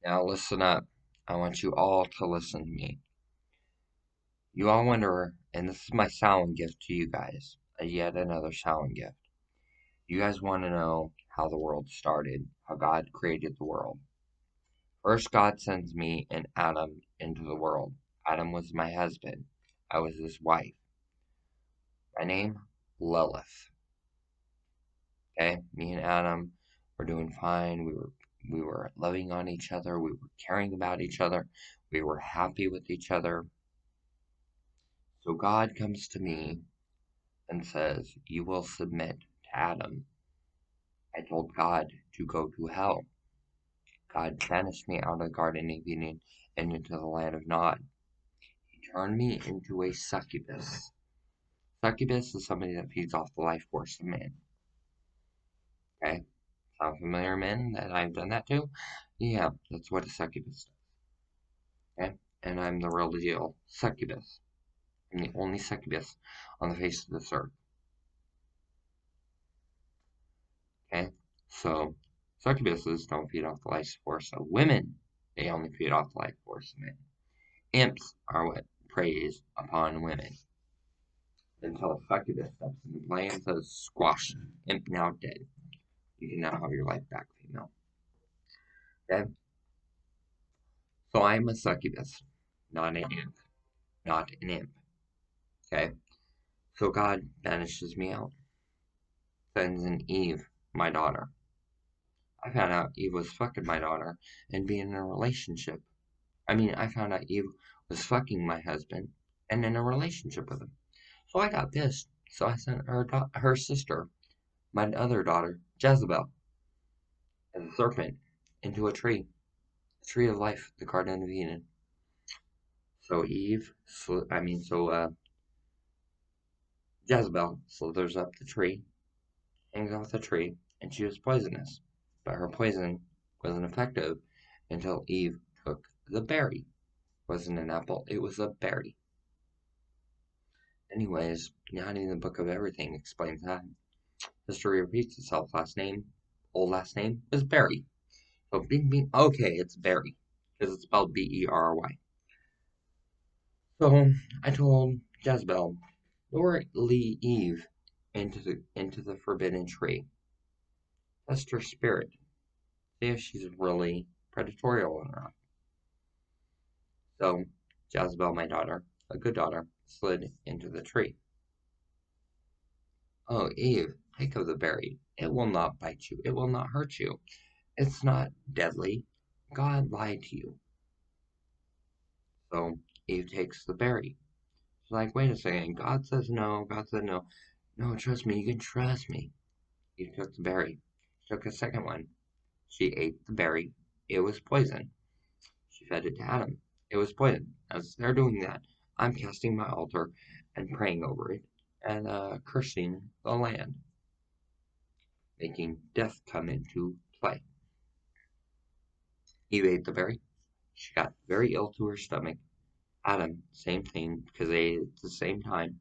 Now listen up. I want you all to listen to me. You all wonder, and this is my Samhain gift to you guys, yet another Samhain gift. You guys want to know how the world started, how God created the world. First, God sends me and Adam into the world. Adam was my husband. I was his wife. My name, Lilith. Okay, me and Adam were doing fine. We were loving on each other. We were caring about each other. We were happy with each other. So God comes to me and says, "You will submit to Adam." I told God to go to hell. God banished me out of the Garden of Eden and into the land of Nod. He turned me into a succubus. Succubus is somebody that feeds off the life force of man. Okay? Sound familiar, men, that I've done that to? Yeah, that's what a succubus does. Okay? And I'm the real deal succubus. I'm the only succubus on the face of this earth. Okay? So, succubuses don't feed off the life force of women. They only feed off the life force of men. Imps are what preys upon women. Until a succubus steps into play and says, "Squash, imp now dead. You can now have your life back, female." Okay? So I'm a succubus, not an imp. Not an imp. Okay? So God banishes me out. Sends in Eve, my daughter. I found out Eve was fucking my daughter and being in a relationship. I found out Eve was fucking my husband and in a relationship with him. So I got pissed. So I sent her sister, my other daughter, Jezebel, as a serpent, into a tree. The tree of life, the Garden of Eden. So Jezebel slithers up the tree, hangs off the tree, and she was poisonous. But her poison wasn't effective until Eve took the berry. It wasn't an apple, it was a berry. Anyways, not even the Book of Everything explains that. History repeats itself. Old last name is Berry. So Bing Bing, okay, it's Berry. Because it's spelled Berry. So I told Jezebel, lure Eve into the forbidden tree. Test her spirit. See if she's really predatory or not. So Jezebel, my daughter, a good daughter, slid into the tree. "Oh, Eve, take of the berry. It will not bite you. It will not hurt you. It's not deadly. God lied to you." So Eve takes the berry. She's like, "Wait a second. God says no. God said no. No, trust me. You can trust me." Eve took the berry. She took a second one. She ate the berry. It was poison. She fed it to Adam. It was poison. As they're doing that, I'm casting my altar and praying over it and cursing the land, making death come into play. Eve ate the berry. She got very ill to her stomach. Adam, same thing, because they ate at the same time.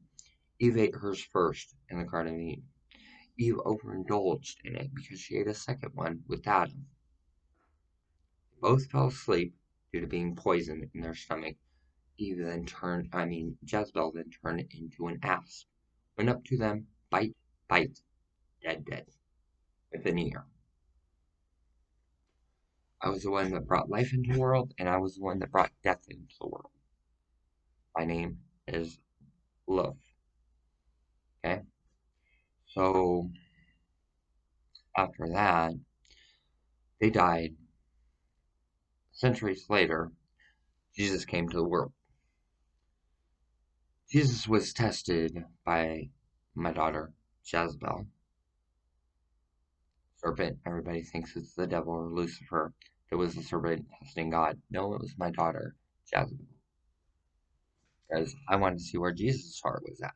Eve ate hers first in the Garden of Eden. Eve overindulged in it because she ate a second one with Adam. Both fell asleep due to being poisoned in their stomach. Jezebel then turned into an asp. Went up to them, bite, bite, dead, dead, with an ear. I was the one that brought life into the world, and I was the one that brought death into the world. My name is Love. Okay? So, after that, they died. Centuries later, Jesus came to the world. Jesus was tested by my daughter, Jezebel. Serpent, everybody thinks it's the devil or Lucifer. It was the serpent testing God. No, it was my daughter, Jezebel. Because I wanted to see where Jesus' heart was at.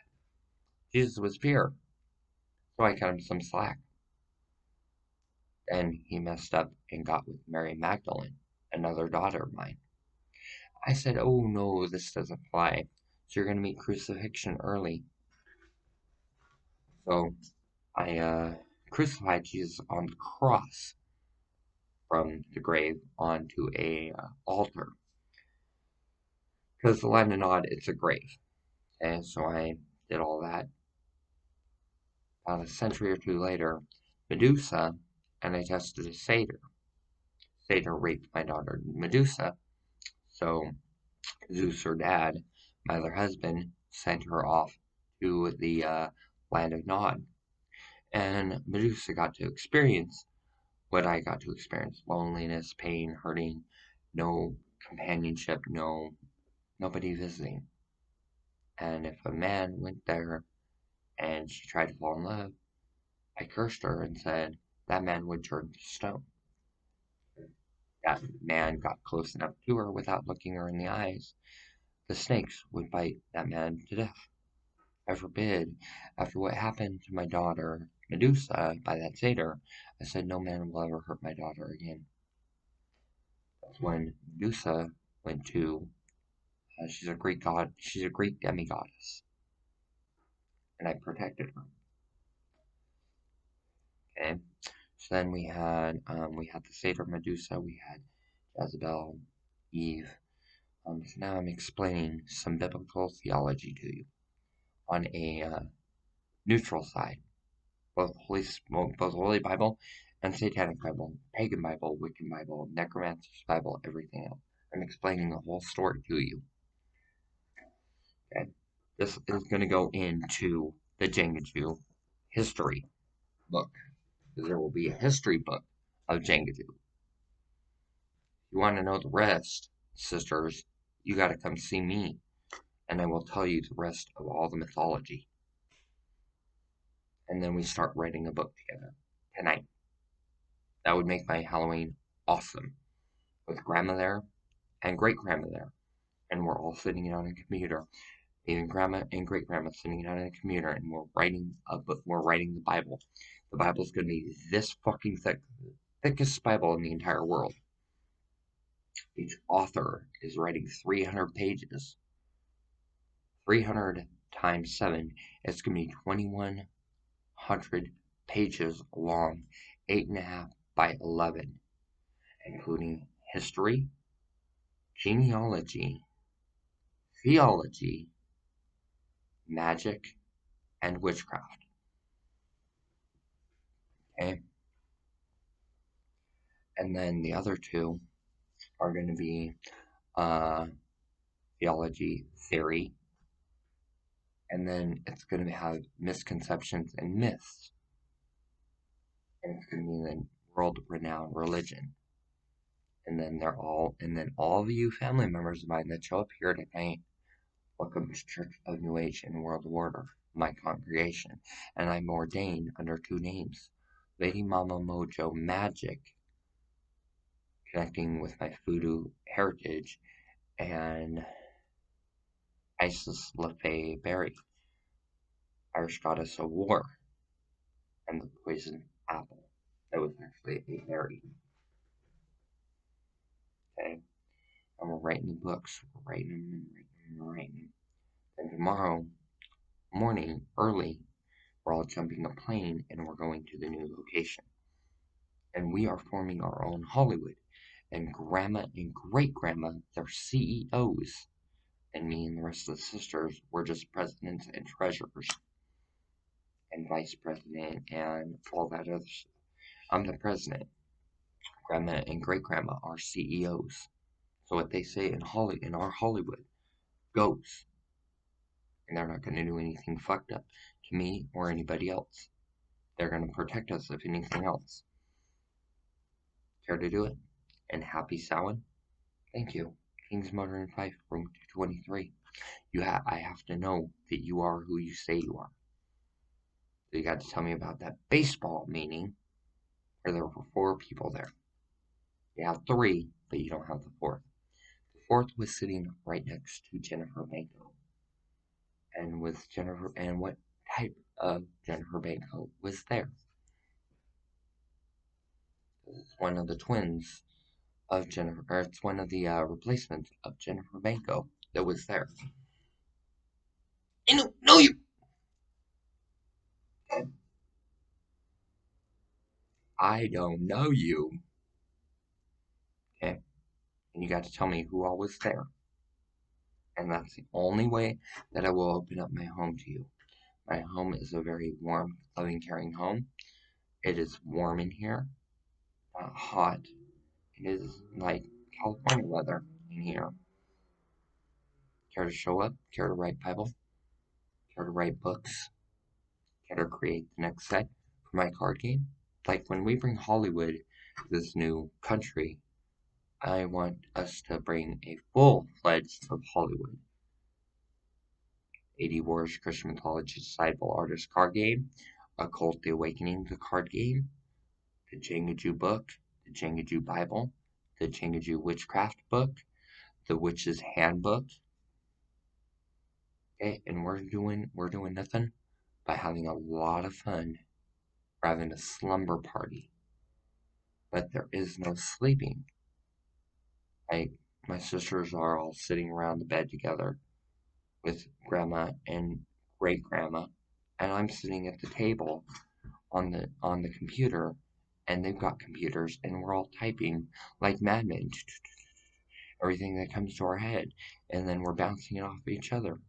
Jesus was pure. So I cut him some slack. Then he messed up and got with Mary Magdalene, another daughter of mine. I said, "Oh no, this doesn't fly. So you're going to meet crucifixion early." So I crucified Jesus on the cross. from the grave onto a altar. Because the land of Nod, it's a grave. And so I did all that. About a century or two later, Medusa, and I tested a satyr. Satyr raped my daughter Medusa, so Zeus, her dad, my other husband, sent her off to the land of Nod. And Medusa got to experience what I got to experience: loneliness, pain, hurting, no companionship, nobody visiting. And if a man went there and she tried to fall in love, I cursed her and said that man would turn to stone. That man got close enough to her without looking her in the eyes, the snakes would bite that man to death. I forbid, after what happened to my daughter Medusa by that satyr, I said no man will ever hurt my daughter again. That's when Medusa went to, she's a Greek god, she's a Greek demigoddess, and I protected her. Okay, so then we had the satyr Medusa, we had Jezebel, Eve. So now I'm explaining some biblical theology to you on a neutral side. Both Holy Bible and Satanic Bible, Pagan Bible, Wiccan Bible, Necromancer's Bible, everything else. I'm explaining the whole story to you. Okay? This is going to go into the Jangaju history book. There will be a history book of Jangaju. If you want to know the rest, sisters, you got to come see me, and I will tell you the rest of all the mythology. And then we start writing a book together tonight. That would make my Halloween awesome. With Grandma there and Great Grandma there. And we're all sitting on a computer. Even Grandma and Great Grandma sitting on a computer, and we're writing a book. We're writing the Bible. The Bible's going to be this fucking thick. Thickest Bible in the entire world. Each author is writing 300 pages. 300 times 7. It's going to be 2,100 pages long. 8.5 by 11. Including history, genealogy, theology, magic, and witchcraft. Okay? And then the other two are going to be theology, theory, and then it's going to have misconceptions and myths. And it's going to be the world-renowned religion. And then all of you family members of mine that show up here tonight, welcome to Church of New Age and World Order, my congregation. And I'm ordained under 2 names. Lady Mama Mojo Magic, connecting with my voodoo heritage, and Isis LaFay Berry, Irish goddess of war, and the poison apple. That was actually a berry. Okay? And we're writing the books. We're writing them and writing them and writing them. Then tomorrow morning, early, we're all jumping a plane and we're going to the new location. And we are forming our own Hollywood. And Grandma and Great Grandma, they're CEOs. And me and the rest of the sisters, we're just presidents and treasurers. And vice president and all that other stuff. I'm the president. Grandma and Great Grandma are CEOs. So what they say in our Hollywood goes. And they're not going to do anything fucked up to me or anybody else. They're going to protect us if anything else. Care to do it? And happy Samhain? Thank you. King's Motor and Fife, room 223. I have to know that you are who you say you are. So you got to tell me about that baseball meeting where there were 4 people there. You have 3, but you don't have the 4th. The 4th was sitting right next to Jennifer Banko. And what type of Jennifer Banko was there? It's one of the twins of Jennifer, or it's one of the replacements of Jennifer Banko that was there. I don't know you! I don't know you. and you got to tell me who all was there. And that's the only way that I will open up my home to you. My home is a very warm, loving, caring home. It is warm in here, not hot. It is like California weather in here. Care to show up? Care to write Bible? Care to write books? Care to create the next set for my card game? Like when we bring Hollywood to this new country, I want us to bring a full-fledged of Hollywood. 80 Wars Christian Mythology Societal Artist card game, Occult the Awakening the card game, the Jenga Jew book, the Jenga Jew Bible, the Jenga Jew Witchcraft book, the Witch's Handbook. Okay, and we're doing nothing but having a lot of fun. We're having a slumber party, but there is no sleeping. Like my sisters are all sitting around the bed together with grandma and great grandma, and I'm sitting at the table on the computer, and they've got computers, and we're all typing like madmen, everything that comes to our head, and then we're bouncing it off each other.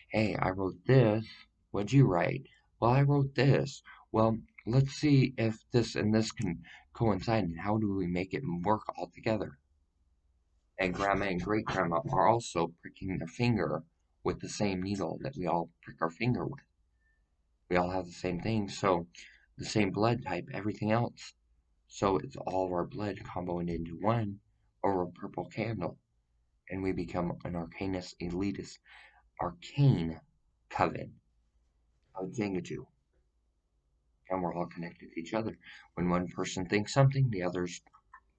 Hey, I wrote this. What'd you write? Well, I wrote this. Well, let's see if this and this can coincide, and how do we make it work all together? And grandma and great grandma are also pricking their finger with the same needle that we all prick our finger with. We all have the same thing, so the same blood type, everything else. So it's all of our blood comboed into one over a purple candle, and we become an arcane coven of Jengaju. And we're all connected to each other. When one person thinks something, the others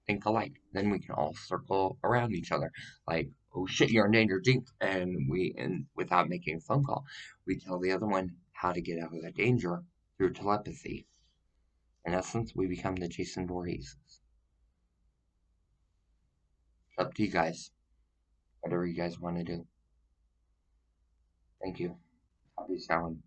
think alike. Then we can all circle around each other. Like, oh shit, you're in danger, Dink. And without making a phone call, we tell the other one how to get out of that danger through telepathy. In essence, we become the Jason Voorhees. It's up to you guys. Whatever you guys want to do. Thank you. Happy Samhain.